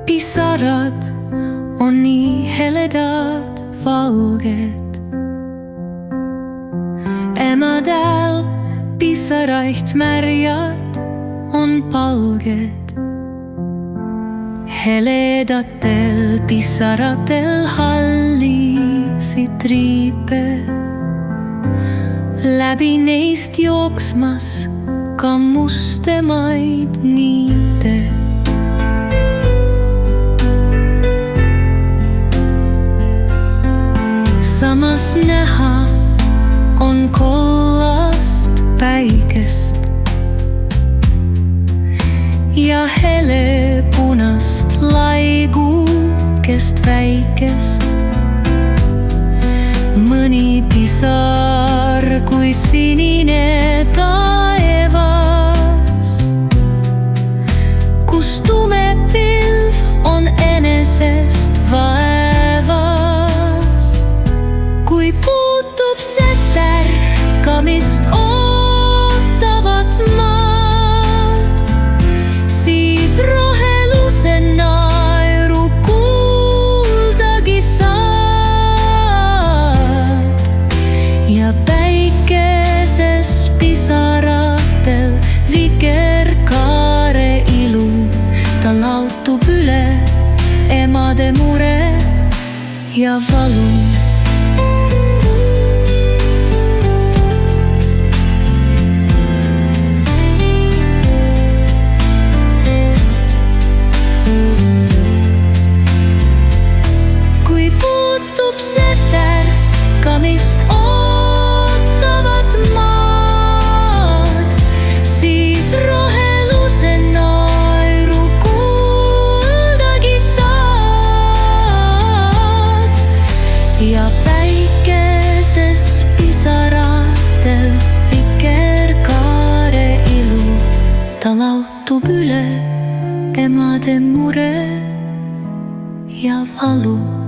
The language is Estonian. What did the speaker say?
pisarad on nii heledad, valged. Emadel pisaraist märjad on palged. Heledatel pisaratel hallisid triipe, läbi neist jooksmas ka mustemaid niite. Samas näha on kollast päikest ja helepunast laigukest väikest. Mõni pisar kui sinine taevas, kus tume pilv on enesest vaevas. Kui puutub see tärkamist ootavat maad, siis roheluse naeru kuuldagi saad. Ja päikeses pisaratel vikerkaare ilu, ta lautub üle emade mure ja valu. Tärkamist ootavat maad, siis roheluse naeru kuuldagi saad. Ja päikeses pisaratel vikerkaare ilu, ta lautub üle emade mure ja valu.